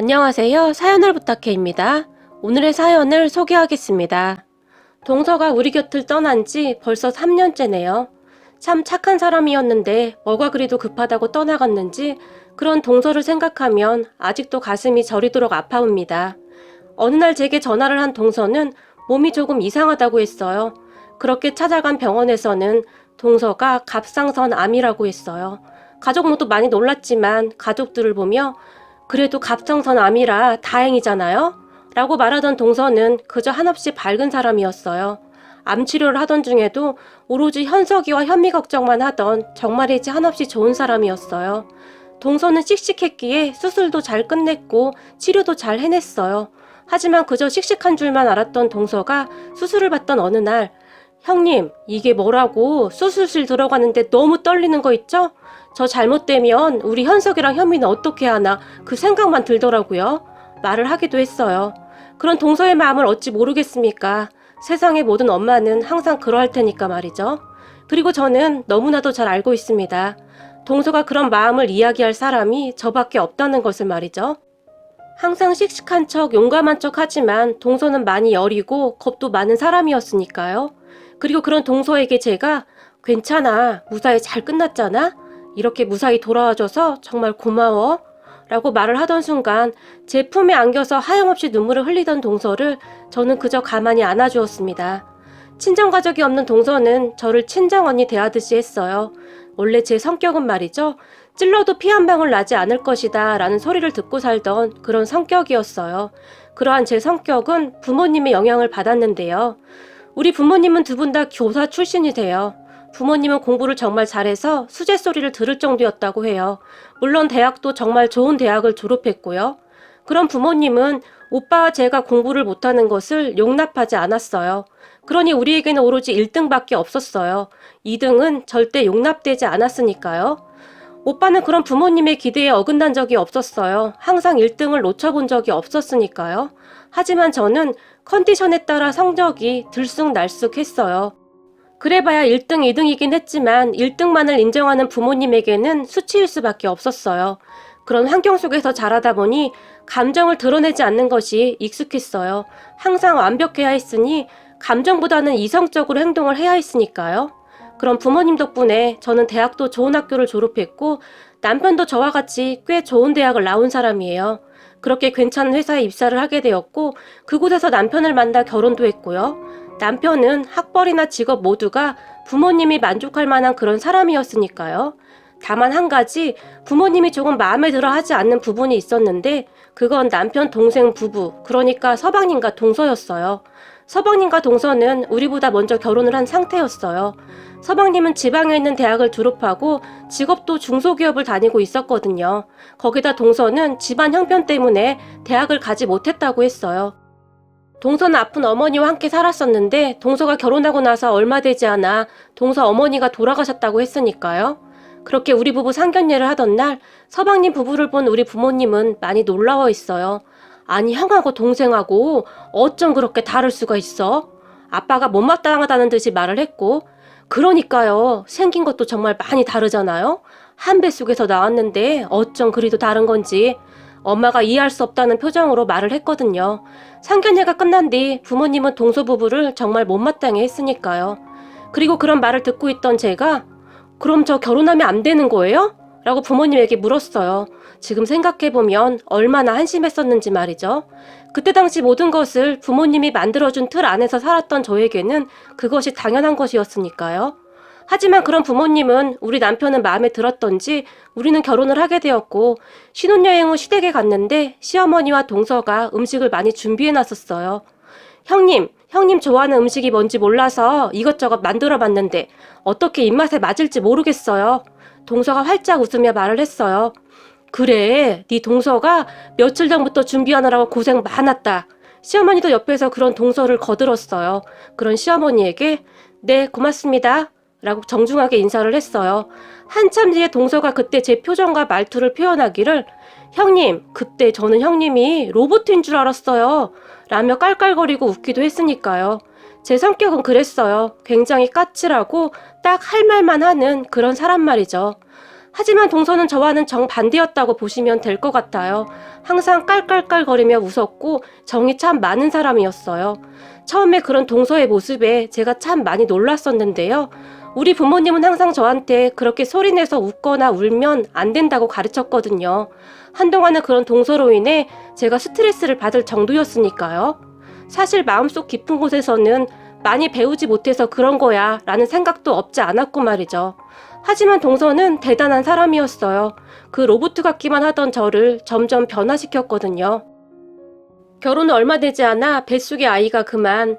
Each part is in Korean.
안녕하세요. 사연을 부탁해입니다. 오늘의 사연을 소개하겠습니다. 동서가 우리 곁을 떠난 지 벌써 3년째네요. 참 착한 사람이었는데 뭐가 그리도 급하다고 떠나갔는지 그런 동서를 생각하면 아직도 가슴이 저리도록 아파옵니다. 어느 날 제게 전화를 한 동서는 몸이 조금 이상하다고 했어요. 그렇게 찾아간 병원에서는 동서가 갑상선 암이라고 했어요. 가족 모두 많이 놀랐지만 가족들을 보며 그래도 갑상선 암이라 다행이잖아요? 라고 말하던 동서는 그저 한없이 밝은 사람이었어요. 암 치료를 하던 중에도 오로지 현석이와 현미 걱정만 하던 정말이지 한없이 좋은 사람이었어요. 동서는 씩씩했기에 수술도 잘 끝냈고 치료도 잘 해냈어요. 하지만 그저 씩씩한 줄만 알았던 동서가 수술을 받던 어느 날 형님, 이게 뭐라고 수술실 들어가는데 너무 떨리는 거 있죠? 저 잘못되면 우리 현석이랑 현미는 어떻게 하나 그 생각만 들더라고요. 말을 하기도 했어요. 그런 동서의 마음을 어찌 모르겠습니까? 세상의 모든 엄마는 항상 그러할 테니까 말이죠. 그리고 저는 너무나도 잘 알고 있습니다. 동서가 그런 마음을 이야기할 사람이 저밖에 없다는 것을 말이죠. 항상 씩씩한 척 용감한 척 하지만 동서는 많이 여리고 겁도 많은 사람이었으니까요. 그리고 그런 동서에게 제가 괜찮아, 무사히 잘 끝났잖아? 이렇게 무사히 돌아와줘서 정말 고마워 라고 말을 하던 순간 제 품에 안겨서 하염없이 눈물을 흘리던 동서를 저는 그저 가만히 안아주었습니다. 친정가족이 없는 동서는 저를 친정언니 대하듯이 했어요. 원래 제 성격은 말이죠. 찔러도 피 한 방울 나지 않을 것이다 라는 소리를 듣고 살던 그런 성격이었어요. 그러한 제 성격은 부모님의 영향을 받았는데요. 우리 부모님은 두 분 다 교사 출신이세요. 부모님은 공부를 정말 잘해서 수제 소리를 들을 정도였다고 해요. 물론 대학도 정말 좋은 대학을 졸업했고요. 그런 부모님은 오빠와 제가 공부를 못하는 것을 용납하지 않았어요. 그러니 우리에게는 오로지 1등밖에 없었어요. 2등은 절대 용납되지 않았으니까요. 오빠는 그런 부모님의 기대에 어긋난 적이 없었어요. 항상 1등을 놓쳐본 적이 없었으니까요. 하지만 저는 컨디션에 따라 성적이 들쑥날쑥했어요. 그래봐야 1등, 2등이긴 했지만 1등만을 인정하는 부모님에게는 수치일 수밖에 없었어요. 그런 환경 속에서 자라다 보니 감정을 드러내지 않는 것이 익숙했어요. 항상 완벽해야 했으니 감정보다는 이성적으로 행동을 해야 했으니까요. 그런 부모님 덕분에 저는 대학도 좋은 학교를 졸업했고 남편도 저와 같이 꽤 좋은 대학을 나온 사람이에요. 그렇게 괜찮은 회사에 입사를 하게 되었고 그곳에서 남편을 만나 결혼도 했고요. 남편은 학벌이나 직업 모두가 부모님이 만족할 만한 그런 사람이었으니까요. 다만 한 가지 부모님이 조금 마음에 들어 하지 않는 부분이 있었는데 그건 남편 동생 부부, 그러니까 서방님과 동서였어요. 서방님과 동서는 우리보다 먼저 결혼을 한 상태였어요. 서방님은 지방에 있는 대학을 졸업하고 직업도 중소기업을 다니고 있었거든요. 거기다 동서는 집안 형편 때문에 대학을 가지 못했다고 했어요. 동서는 아픈 어머니와 함께 살았었는데 동서가 결혼하고 나서 얼마 되지 않아 동서 어머니가 돌아가셨다고 했으니까요. 그렇게 우리 부부 상견례를 하던 날 서방님 부부를 본 우리 부모님은 많이 놀라워 있어요. 아니 형하고 동생하고 어쩜 그렇게 다를 수가 있어? 아빠가 못마땅하다는 듯이 말을 했고 그러니까요. 생긴 것도 정말 많이 다르잖아요. 한 뱃속에서 나왔는데 어쩜 그리도 다른 건지 엄마가 이해할 수 없다는 표정으로 말을 했거든요. 상견례가 끝난 뒤 부모님은 동서 부부를 정말 못마땅해 했으니까요. 그리고 그런 말을 듣고 있던 제가 그럼 저 결혼하면 안 되는 거예요? 라고 부모님에게 물었어요. 지금 생각해보면 얼마나 한심했었는지 말이죠. 그때 당시 모든 것을 부모님이 만들어준 틀 안에서 살았던 저에게는 그것이 당연한 것이었으니까요. 하지만 그런 부모님은 우리 남편은 마음에 들었던지 우리는 결혼을 하게 되었고 신혼여행 후 시댁에 갔는데 시어머니와 동서가 음식을 많이 준비해놨었어요. 형님 좋아하는 음식이 뭔지 몰라서 이것저것 만들어봤는데 어떻게 입맛에 맞을지 모르겠어요. 동서가 활짝 웃으며 말을 했어요. 그래, 네 동서가 며칠 전부터 준비하느라고 고생 많았다. 시어머니도 옆에서 그런 동서를 거들었어요. 그런 시어머니에게 네, 고맙습니다. 라고 정중하게 인사를 했어요. 한참 뒤에 동서가 그때 제 표정과 말투를 표현하기를 형님, 그때 저는 형님이 로봇인 줄 알았어요. 라며 깔깔거리고 웃기도 했으니까요. 제 성격은 그랬어요. 굉장히 까칠하고 딱 할 말만 하는 그런 사람 말이죠. 하지만 동서는 저와는 정반대였다고 보시면 될 것 같아요. 항상 깔깔깔거리며 웃었고 정이 참 많은 사람이었어요. 처음에 그런 동서의 모습에 제가 참 많이 놀랐었는데요. 우리 부모님은 항상 저한테 그렇게 소리내서 웃거나 울면 안 된다고 가르쳤거든요. 한동안은 그런 동서로 인해 제가 스트레스를 받을 정도였으니까요. 사실 마음속 깊은 곳에서는 많이 배우지 못해서 그런 거야 라는 생각도 없지 않았고 말이죠. 하지만 동서는 대단한 사람이었어요. 그 로봇 같기만 하던 저를 점점 변화시켰거든요. 결혼 얼마 되지 않아 뱃속의 아이가 그만.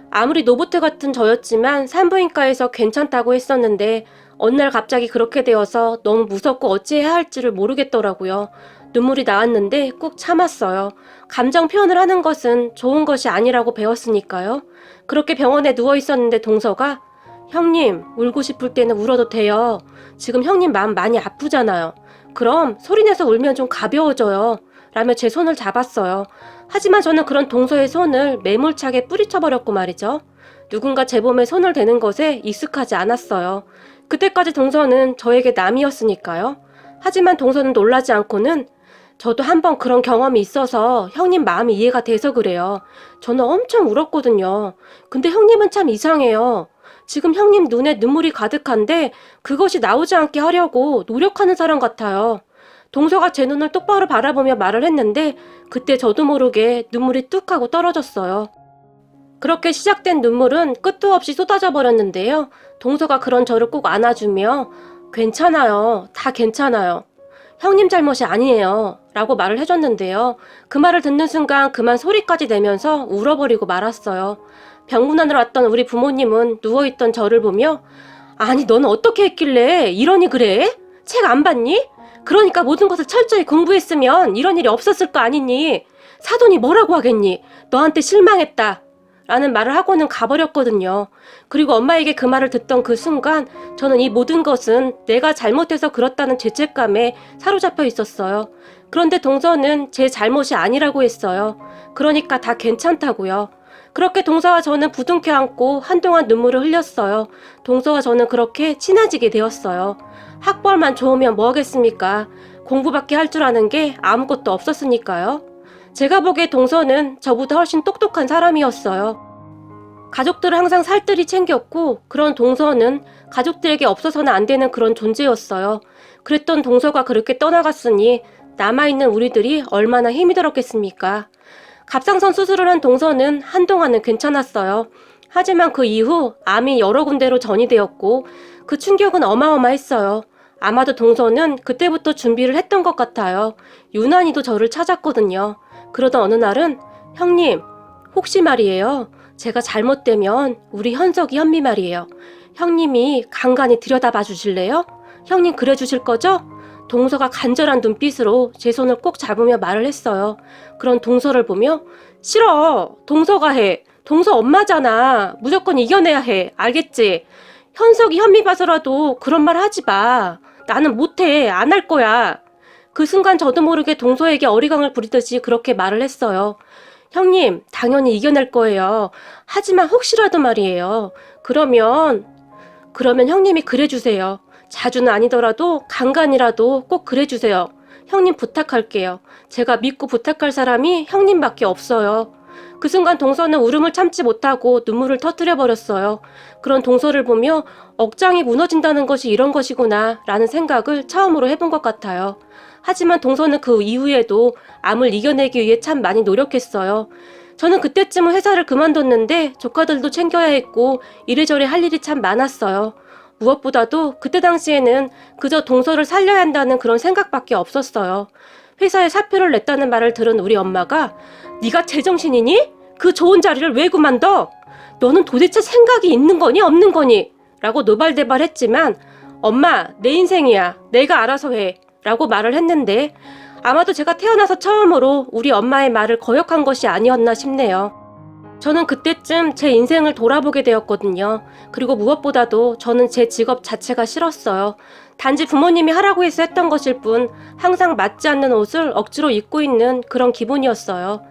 아무리 로봇 같은 저였지만 산부인과에서 괜찮다고 했었는데 어느 날 갑자기 그렇게 되어서 너무 무섭고 어찌해야 할지를 모르겠더라고요. 눈물이 나왔는데 꾹 참았어요. 감정 표현을 하는 것은 좋은 것이 아니라고 배웠으니까요. 그렇게 병원에 누워 있었는데 동서가 형님, 울고 싶을 때는 울어도 돼요. 지금 형님 마음 많이 아프잖아요. 그럼 소리내서 울면 좀 가벼워져요. 라며 제 손을 잡았어요. 하지만 저는 그런 동서의 손을 매몰차게 뿌리쳐버렸고 말이죠. 누군가 제 몸에 손을 대는 것에 익숙하지 않았어요. 그때까지 동서는 저에게 남이었으니까요. 하지만 동서는 놀라지 않고는 저도 한번 그런 경험이 있어서 형님 마음이 이해가 돼서 그래요. 저는 엄청 울었거든요. 근데 형님은 참 이상해요. 지금 형님 눈에 눈물이 가득한데 그것이 나오지 않게 하려고 노력하는 사람 같아요. 동서가 제 눈을 똑바로 바라보며 말을 했는데 그때 저도 모르게 눈물이 뚝 하고 떨어졌어요. 그렇게 시작된 눈물은 끝도 없이 쏟아져 버렸는데요. 동서가 그런 저를 꼭 안아주며 괜찮아요. 다 괜찮아요. 형님 잘못이 아니에요. 라고 말을 해줬는데요. 그 말을 듣는 순간 그만 소리까지 내면서 울어버리고 말았어요. 병문안으로 왔던 우리 부모님은 누워있던 저를 보며 아니 너는 어떻게 했길래 이러니 그래? 책 안 봤니? 그러니까 모든 것을 철저히 공부했으면 이런 일이 없었을 거 아니니? 사돈이 뭐라고 하겠니? 너한테 실망했다. 라는 말을 하고는 가버렸거든요. 그리고 엄마에게 그 말을 듣던 그 순간 저는 이 모든 것은 내가 잘못해서 그렇다는 죄책감에 사로잡혀 있었어요. 그런데 동서는 제 잘못이 아니라고 했어요. 그러니까 다 괜찮다고요. 그렇게 동서와 저는 부둥켜 안고 한동안 눈물을 흘렸어요. 동서와 저는 그렇게 친해지게 되었어요. 학벌만 좋으면 뭐 하겠습니까? 공부밖에 할 줄 아는 게 아무것도 없었으니까요. 제가 보기에 동서는 저보다 훨씬 똑똑한 사람이었어요. 가족들을 항상 살뜰히 챙겼고 그런 동서는 가족들에게 없어서는 안 되는 그런 존재였어요. 그랬던 동서가 그렇게 떠나갔으니 남아있는 우리들이 얼마나 힘이 들었겠습니까? 갑상선 수술을 한 동서는 한동안은 괜찮았어요. 하지만 그 이후 암이 여러 군데로 전이되었고 그 충격은 어마어마했어요. 아마도 동서는 그때부터 준비를 했던 것 같아요. 유난히도 저를 찾았거든요. 그러던 어느 날은 형님, 혹시 말이에요. 제가 잘못되면 우리 현석이 현미 말이에요. 형님이 간간히 들여다봐 주실래요? 형님 그래 주실 거죠? 동서가 간절한 눈빛으로 제 손을 꼭 잡으며 말을 했어요. 그런 동서를 보며 싫어. 동서가 해. 동서 엄마잖아. 무조건 이겨내야 해. 알겠지? 현석이 현미 봐서라도 그런 말 하지 마. 나는 못해. 안 할 거야. 그 순간 저도 모르게 동서에게 어리광을 부리듯이 그렇게 말을 했어요. 형님, 당연히 이겨낼 거예요. 하지만 혹시라도 말이에요. 그러면 형님이 그래주세요. 자주는 아니더라도 간간이라도 꼭 그래주세요. 형님 부탁할게요. 제가 믿고 부탁할 사람이 형님밖에 없어요. 그 순간 동서는 울음을 참지 못하고 눈물을 터뜨려 버렸어요. 그런 동서를 보며 억장이 무너진다는 것이 이런 것이구나 라는 생각을 처음으로 해본 것 같아요. 하지만 동서는 그 이후에도 암을 이겨내기 위해 참 많이 노력했어요. 저는 그때쯤은 회사를 그만뒀는데 조카들도 챙겨야 했고 이래저래 할 일이 참 많았어요. 무엇보다도 그때 당시에는 그저 동서를 살려야 한다는 그런 생각밖에 없었어요. 회사에 사표를 냈다는 말을 들은 우리 엄마가 네가 제정신이니? 그 좋은 자리를 왜 그만둬? 너는 도대체 생각이 있는 거니 없는 거니? 라고 노발대발했지만 엄마 내 인생이야. 내가 알아서 해. 라고 말을 했는데 아마도 제가 태어나서 처음으로 우리 엄마의 말을 거역한 것이 아니었나 싶네요. 저는 그때쯤 제 인생을 돌아보게 되었거든요. 그리고 무엇보다도 저는 제 직업 자체가 싫었어요. 단지 부모님이 하라고 해서 했던 것일 뿐 항상 맞지 않는 옷을 억지로 입고 있는 그런 기분이었어요.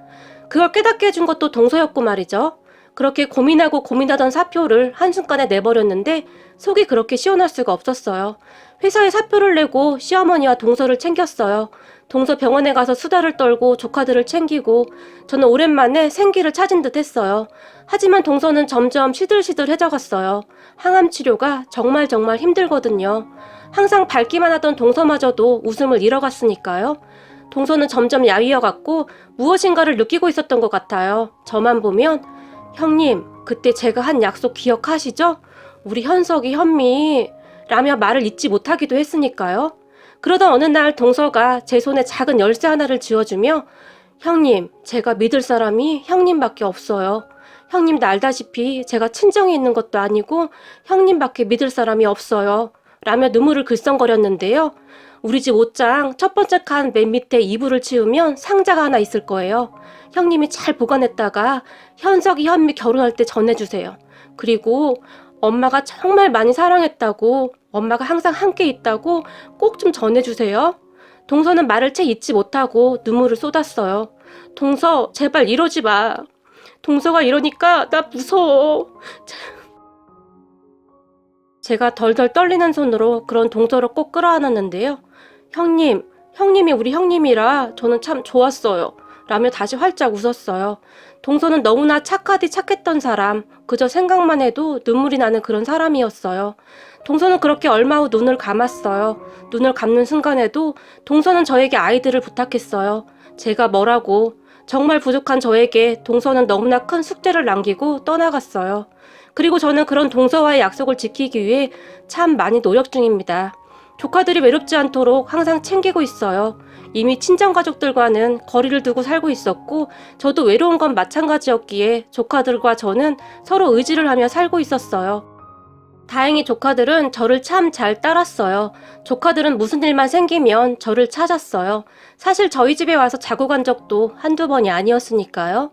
그걸 깨닫게 해준 것도 동서였고 말이죠. 그렇게 고민하고 고민하던 사표를 한순간에 내버렸는데 속이 그렇게 시원할 수가 없었어요. 회사에 사표를 내고 시어머니와 동서를 챙겼어요. 동서 병원에 가서 수다를 떨고 조카들을 챙기고 저는 오랜만에 생기를 찾은 듯 했어요. 하지만 동서는 점점 시들시들해져갔어요. 항암 치료가 정말 힘들거든요. 항상 밝기만 하던 동서마저도 웃음을 잃어갔으니까요. 동서는 점점 야위어갔고 무엇인가를 느끼고 있었던 것 같아요. 저만 보면 형님, 그때 제가 한 약속 기억하시죠? 우리 현석이 현미 라며 말을 잊지 못하기도 했으니까요. 그러던 어느 날 동서가 제 손에 작은 열쇠 하나를 쥐어주며 형님, 제가 믿을 사람이 형님밖에 없어요. 형님도 알다시피 제가 친정에 있는 것도 아니고 형님밖에 믿을 사람이 없어요. 라며 눈물을 글썽거렸는데요. 우리 집 옷장 첫 번째 칸 맨 밑에 이불을 치우면 상자가 하나 있을 거예요. 형님이 잘 보관했다가 현석이 현미 결혼할 때 전해주세요. 그리고 엄마가 정말 많이 사랑했다고, 엄마가 항상 함께 있다고 꼭 좀 전해주세요. 동서는 말을 채 잊지 못하고 눈물을 쏟았어요. 동서, 제발 이러지 마. 동서가 이러니까 나 무서워. 제가 덜덜 떨리는 손으로 그런 동서를 꼭 끌어안았는데요. 형님이 우리 형님이라 저는 참 좋았어요. 라며 다시 활짝 웃었어요. 동서는 너무나 착하디 착했던 사람, 그저 생각만 해도 눈물이 나는 그런 사람이었어요. 동서는 그렇게 얼마 후 눈을 감았어요. 눈을 감는 순간에도 동서는 저에게 아이들을 부탁했어요. 제가 뭐라고, 정말 부족한 저에게 동서는 너무나 큰 숙제를 남기고 떠나갔어요. 그리고 저는 그런 동서와의 약속을 지키기 위해 참 많이 노력 중입니다. 조카들이 외롭지 않도록 항상 챙기고 있어요. 이미 친정가족들과는 거리를 두고 살고 있었고 저도 외로운 건 마찬가지였기에 조카들과 저는 서로 의지를 하며 살고 있었어요. 다행히 조카들은 저를 참 잘 따랐어요. 조카들은 무슨 일만 생기면 저를 찾았어요. 사실 저희 집에 와서 자고 간 적도 한두 번이 아니었으니까요.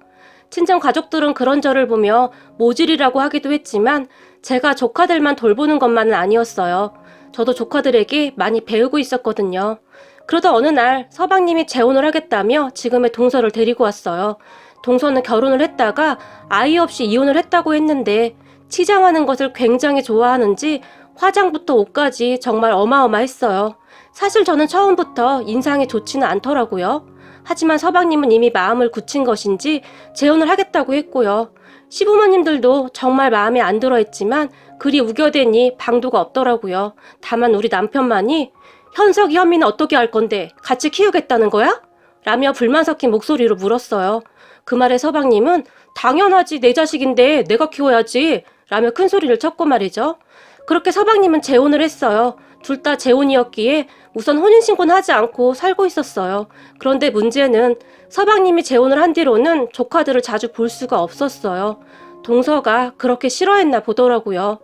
친정 가족들은 그런 저를 보며 모질이라고 하기도 했지만 제가 조카들만 돌보는 것만은 아니었어요. 저도 조카들에게 많이 배우고 있었거든요. 그러다 어느 날 서방님이 재혼을 하겠다며 지금의 동서를 데리고 왔어요. 동서는 결혼을 했다가 아이 없이 이혼을 했다고 했는데 치장하는 것을 굉장히 좋아하는지 화장부터 옷까지 정말 어마어마했어요. 사실 저는 처음부터 인상이 좋지는 않더라고요. 하지만 서방님은 이미 마음을 굳힌 것인지 재혼을 하겠다고 했고요. 시부모님들도 정말 마음에 안 들어 했지만 그리 우겨대니 방도가 없더라고요. 다만 우리 남편만이 현석이 현미는 어떻게 할 건데 같이 키우겠다는 거야? 라며 불만 섞인 목소리로 물었어요. 그 말에 서방님은 당연하지, 내 자식인데 내가 키워야지 라며 큰 소리를 쳤고 말이죠. 그렇게 서방님은 재혼을 했어요. 둘 다 재혼이었기에 우선 혼인신고는 하지 않고 살고 있었어요. 그런데 문제는 서방님이 재혼을 한 뒤로는 조카들을 자주 볼 수가 없었어요. 동서가 그렇게 싫어했나 보더라고요.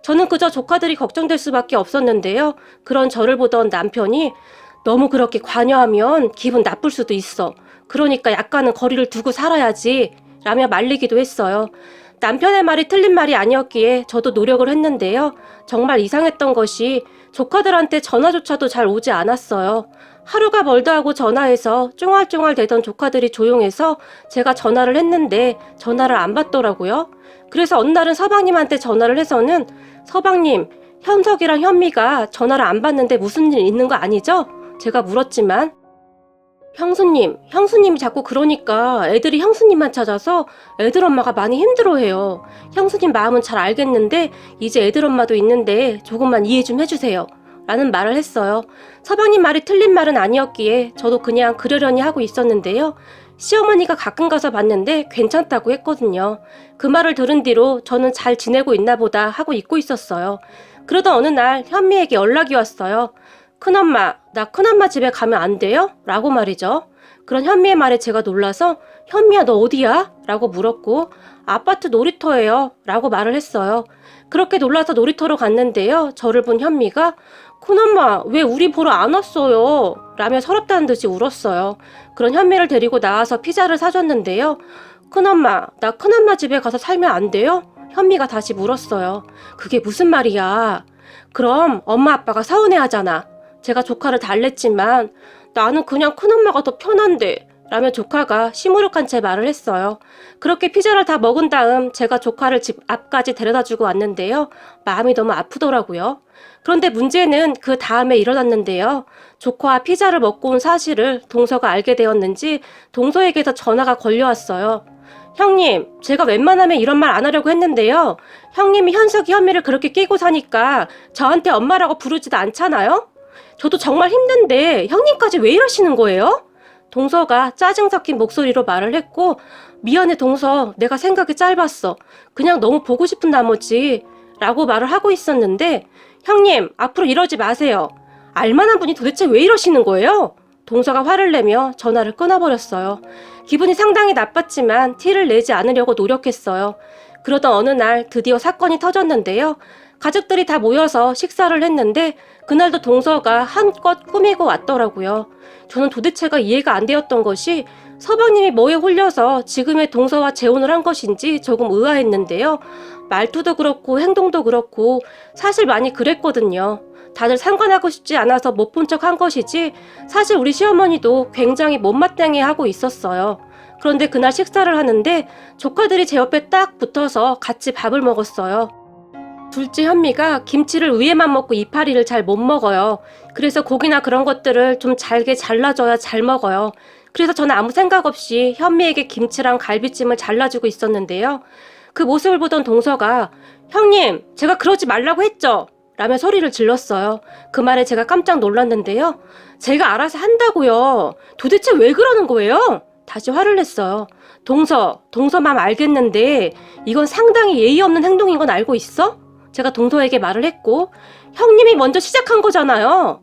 저는 그저 조카들이 걱정될 수밖에 없었는데요. 그런 저를 보던 남편이 너무 그렇게 관여하면 기분 나쁠 수도 있어. 그러니까 약간은 거리를 두고 살아야지 라며 말리기도 했어요. 남편의 말이 틀린 말이 아니었기에 저도 노력을 했는데요. 정말 이상했던 것이 조카들한테 전화조차도 잘 오지 않았어요. 하루가 멀다 하고 전화해서 쫑알쫑알 대던 조카들이 조용해서 제가 전화를 했는데 전화를 안 받더라고요. 그래서 어느 날은 서방님한테 전화를 해서는 서방님, 현석이랑 현미가 전화를 안 받는데 무슨 일 있는 거 아니죠? 제가 물었지만 형수님이 자꾸 그러니까 애들이 형수님만 찾아서 애들 엄마가 많이 힘들어해요. 형수님 마음은 잘 알겠는데 이제 애들 엄마도 있는데 조금만 이해 좀 해주세요. 라는 말을 했어요. 서방님 말이 틀린 말은 아니었기에 저도 그냥 그러려니 하고 있었는데요. 시어머니가 가끔 가서 봤는데 괜찮다고 했거든요. 그 말을 들은 뒤로 저는 잘 지내고 있나 보다 하고 잊고 있었어요. 그러던 어느 날 현미에게 연락이 왔어요. 큰엄마, 나 큰엄마 집에 가면 안 돼요? 라고 말이죠. 그런 현미의 말에 제가 놀라서 현미야 너 어디야? 라고 물었고 아파트 놀이터예요 라고 말을 했어요. 그렇게 놀라서 놀이터로 갔는데요. 저를 본 현미가 큰엄마 왜 우리 보러 안 왔어요? 라며 서럽다는 듯이 울었어요. 그런 현미를 데리고 나와서 피자를 사줬는데요. 큰엄마, 나 큰엄마 집에 가서 살면 안 돼요? 현미가 다시 물었어요. 그게 무슨 말이야? 그럼 엄마 아빠가 서운해하잖아. 제가 조카를 달랬지만 나는 그냥 큰엄마가 더 편한데 라며 조카가 시무룩한 채 말을 했어요. 그렇게 피자를 다 먹은 다음 제가 조카를 집 앞까지 데려다주고 왔는데요. 마음이 너무 아프더라고요. 그런데 문제는 그 다음에 일어났는데요. 조카와 피자를 먹고 온 사실을 동서가 알게 되었는지 동서에게서 전화가 걸려왔어요. 형님, 제가 웬만하면 이런 말 안 하려고 했는데요. 형님이 현석이 현미를 그렇게 끼고 사니까 저한테 엄마라고 부르지도 않잖아요? 저도 정말 힘든데 형님까지 왜 이러시는 거예요? 동서가 짜증 섞인 목소리로 말을 했고, 미안해 동서, 내가 생각이 짧았어. 그냥 너무 보고 싶은 나머지 라고 말을 하고 있었는데, 형님, 앞으로 이러지 마세요. 알만한 분이 도대체 왜 이러시는 거예요? 동서가 화를 내며 전화를 끊어버렸어요. 기분이 상당히 나빴지만 티를 내지 않으려고 노력했어요. 그러던 어느 날 드디어 사건이 터졌는데요. 가족들이 다 모여서 식사를 했는데 그날도 동서가 한껏 꾸미고 왔더라고요. 저는 도대체가 이해가 안 되었던 것이 서방님이 뭐에 홀려서 지금의 동서와 재혼을 한 것인지 조금 의아했는데요. 말투도 그렇고 행동도 그렇고 사실 많이 그랬거든요. 다들 상관하고 싶지 않아서 못 본 척 한 것이지 사실 우리 시어머니도 굉장히 못마땅해 하고 있었어요. 그런데 그날 식사를 하는데 조카들이 제 옆에 딱 붙어서 같이 밥을 먹었어요. 둘째 현미가 김치를 위에만 먹고 이파리를 잘 못 먹어요. 그래서 고기나 그런 것들을 좀 잘게 잘라줘야 잘 먹어요. 그래서 저는 아무 생각 없이 현미에게 김치랑 갈비찜을 잘라주고 있었는데요. 그 모습을 보던 동서가 형님, 제가 그러지 말라고 했죠? 라며 소리를 질렀어요. 그 말에 제가 깜짝 놀랐는데요. 제가 알아서 한다고요. 도대체 왜 그러는 거예요? 다시 화를 냈어요. 동서 맘 알겠는데 이건 상당히 예의 없는 행동인 건 알고 있어? 제가 동서에게 말을 했고, 형님이 먼저 시작한 거잖아요.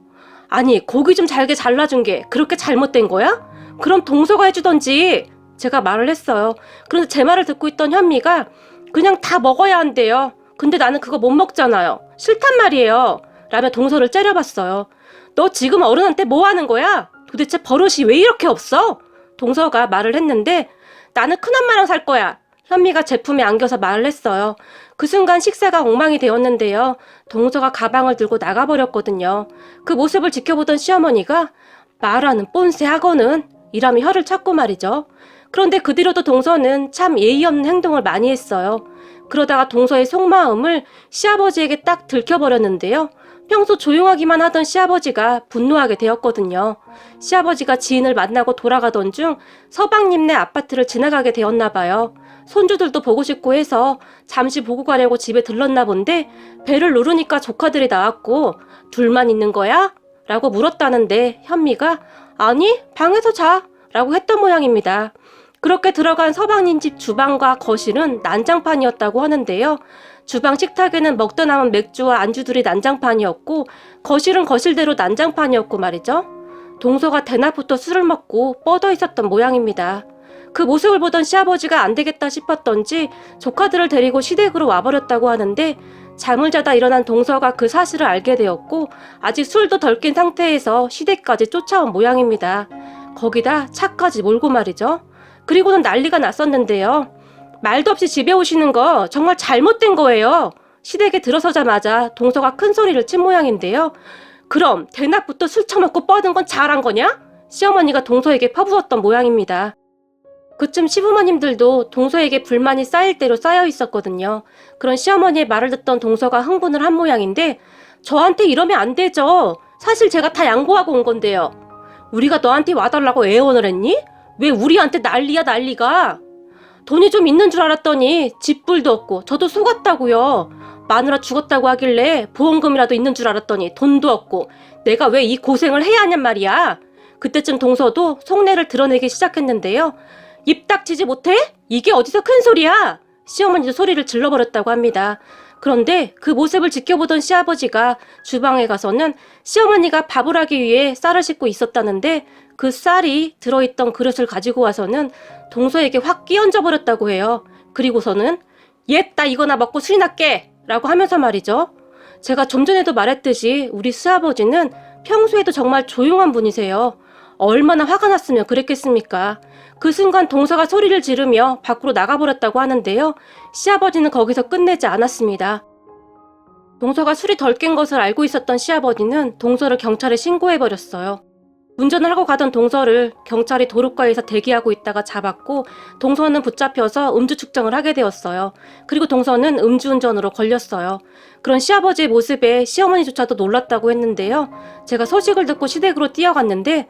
아니, 고기 좀 잘게 잘라준 게 그렇게 잘못된 거야? 그럼 동서가 해주던지. 제가 말을 했어요. 그런데 제 말을 듣고 있던 현미가 그냥 다 먹어야 한대요. 근데 나는 그거 못 먹잖아요. 싫단 말이에요. 라며 동서를 째려봤어요. 너 지금 어른한테 뭐 하는 거야? 도대체 버릇이 왜 이렇게 없어? 동서가 말을 했는데 나는 큰엄마랑 살 거야. 현미가 제품에 안겨서 말을 했어요. 그 순간 식사가 엉망이 되었는데요. 동서가 가방을 들고 나가버렸거든요. 그 모습을 지켜보던 시어머니가 말하는 꼰세 하고는 이라며 혀를 찾고 말이죠. 그런데 그 뒤로도 동서는 참 예의 없는 행동을 많이 했어요. 그러다가 동서의 속마음을 시아버지에게 딱 들켜버렸는데요. 평소 조용하기만 하던 시아버지가 분노하게 되었거든요. 시아버지가 지인을 만나고 돌아가던 중 서방님네 아파트를 지나가게 되었나 봐요. 손주들도 보고 싶고 해서 잠시 보고 가려고 집에 들렀나 본데 배를 누르니까 조카들이 나왔고 둘만 있는 거야? 라고 물었다는데 현미가 아니 방에서 자 라고 했던 모양입니다. 그렇게 들어간 서방님 집 주방과 거실은 난장판이었다고 하는데요. 주방 식탁에는 먹다 남은 맥주와 안주들이 난장판이었고 거실은 거실대로 난장판이었고 말이죠. 동서가 대낮부터 술을 먹고 뻗어 있었던 모양입니다. 그 모습을 보던 시아버지가 안 되겠다 싶었던지 조카들을 데리고 시댁으로 와버렸다고 하는데 잠을 자다 일어난 동서가 그 사실을 알게 되었고 아직 술도 덜 깬 상태에서 시댁까지 쫓아온 모양입니다. 거기다 차까지 몰고 말이죠. 그리고는 난리가 났었는데요. 말도 없이 집에 오시는 거 정말 잘못된 거예요. 시댁에 들어서자마자 동서가 큰 소리를 친 모양인데요. 그럼 대낮부터 술 처먹고 뻗은 건 잘한 거냐? 시어머니가 동서에게 퍼부었던 모양입니다. 그쯤 시부모님들도 동서에게 불만이 쌓일 대로 쌓여 있었거든요. 그런 시어머니의 말을 듣던 동서가 흥분을 한 모양인데 저한테 이러면 안 되죠. 사실 제가 다 양보하고 온 건데요. 우리가 너한테 와달라고 애원을 했니? 왜 우리한테 난리야 난리가. 돈이 좀 있는 줄 알았더니 집불도 없고 저도 속았다고요. 마누라 죽었다고 하길래 보험금이라도 있는 줄 알았더니 돈도 없고 내가 왜 이 고생을 해야 하냔 말이야. 그때쯤 동서도 속내를 드러내기 시작했는데요. 입 닥치지 못해? 이게 어디서 큰 소리야? 시어머니도 소리를 질러버렸다고 합니다. 그런데 그 모습을 지켜보던 시아버지가 주방에 가서는 시어머니가 밥을 하기 위해 쌀을 씻고 있었다는데 그 쌀이 들어있던 그릇을 가지고 와서는 동서에게 확 끼얹어 버렸다고 해요. 그리고서는 옛다 이거나 먹고 술이나 깨! 라고 하면서 말이죠. 제가 좀 전에도 말했듯이 우리 시아버지는 평소에도 정말 조용한 분이세요. 얼마나 화가 났으면 그랬겠습니까? 그 순간 동서가 소리를 지르며 밖으로 나가버렸다고 하는데요. 시아버지는 거기서 끝내지 않았습니다. 동서가 술이 덜 깬 것을 알고 있었던 시아버지는 동서를 경찰에 신고해버렸어요. 운전을 하고 가던 동서를 경찰이 도로가에서 대기하고 있다가 잡았고 동서는 붙잡혀서 음주 측정을 하게 되었어요. 그리고 동서는 음주운전으로 걸렸어요. 그런 시아버지의 모습에 시어머니조차도 놀랐다고 했는데요. 제가 소식을 듣고 시댁으로 뛰어갔는데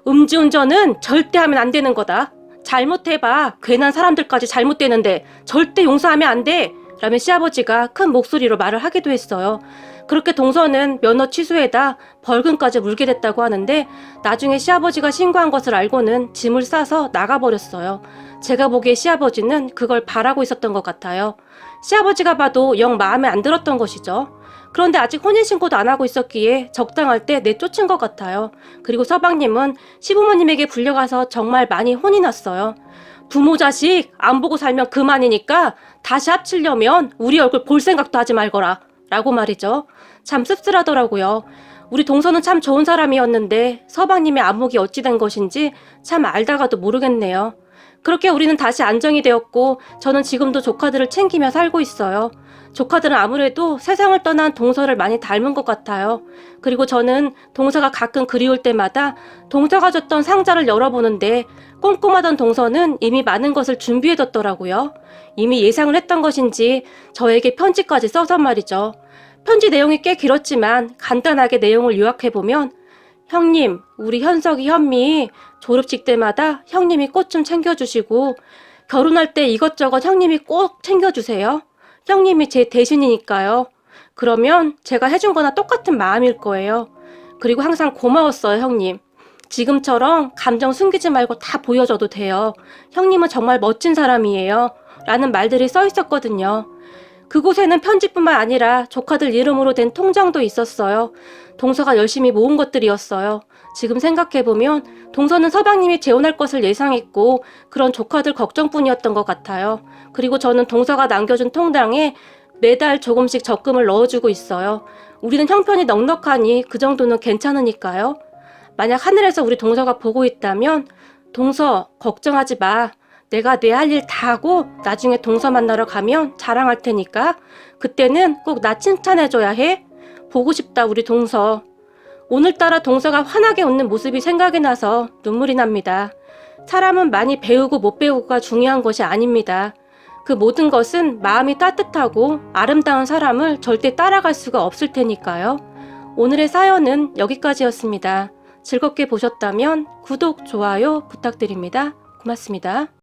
음주운전은 절대 하면 안 되는 거다. 잘못해봐. 괜한 사람들까지 잘못되는데 절대 용서하면 안 돼. 라며 시아버지가 큰 목소리로 말을 하기도 했어요. 그렇게 동서는 면허 취소에다 벌금까지 물게 됐다고 하는데 나중에 시아버지가 신고한 것을 알고는 짐을 싸서 나가버렸어요. 제가 보기에 시아버지는 그걸 바라고 있었던 것 같아요. 시아버지가 봐도 영 마음에 안 들었던 것이죠. 그런데 아직 혼인신고도 안 하고 있었기에 적당할 때 내쫓은 것 같아요. 그리고 서방님은 시부모님에게 불려가서 정말 많이 혼이 났어요. 부모 자식 안 보고 살면 그만이니까 다시 합치려면 우리 얼굴 볼 생각도 하지 말거라 라고 말이죠. 참 씁쓸하더라고요. 우리 동서는 참 좋은 사람이었는데 서방님의 안목이 어찌 된 것인지 참 알다가도 모르겠네요. 그렇게 우리는 다시 안정이 되었고 저는 지금도 조카들을 챙기며 살고 있어요. 조카들은 아무래도 세상을 떠난 동서를 많이 닮은 것 같아요. 그리고 저는 동서가 가끔 그리울 때마다 동서가 줬던 상자를 열어보는데 꼼꼼하던 동서는 이미 많은 것을 준비해뒀더라고요. 이미 예상을 했던 것인지 저에게 편지까지 써서 말이죠. 편지 내용이 꽤 길었지만 간단하게 내용을 요약해보면 형님, 우리 현석이 현미 졸업식 때마다 형님이 꽃 좀 챙겨주시고 결혼할 때 이것저것 형님이 꼭 챙겨주세요. 형님이 제 대신이니까요. 그러면 제가 해준 거나 똑같은 마음일 거예요. 그리고 항상 고마웠어요, 형님. 지금처럼 감정 숨기지 말고 다 보여줘도 돼요. 형님은 정말 멋진 사람이에요. 라는 말들이 써 있었거든요. 그곳에는 편지뿐만 아니라 조카들 이름으로 된 통장도 있었어요. 동서가 열심히 모은 것들이었어요. 지금 생각해보면 동서는 서방님이 재혼할 것을 예상했고 그런 조카들 걱정뿐이었던 것 같아요. 그리고 저는 동서가 남겨준 통장에 매달 조금씩 적금을 넣어주고 있어요. 우리는 형편이 넉넉하니 그 정도는 괜찮으니까요. 만약 하늘에서 우리 동서가 보고 있다면 동서 걱정하지 마. 내가 내 할 일 다 하고 나중에 동서 만나러 가면 자랑할 테니까 그때는 꼭 나 칭찬해줘야 해. 보고 싶다 우리 동서. 오늘따라 동서가 환하게 웃는 모습이 생각이 나서 눈물이 납니다. 사람은 많이 배우고 못 배우고가 중요한 것이 아닙니다. 그 모든 것은 마음이 따뜻하고 아름다운 사람을 절대 따라갈 수가 없을 테니까요. 오늘의 사연은 여기까지였습니다. 즐겁게 보셨다면 구독, 좋아요 부탁드립니다. 고맙습니다.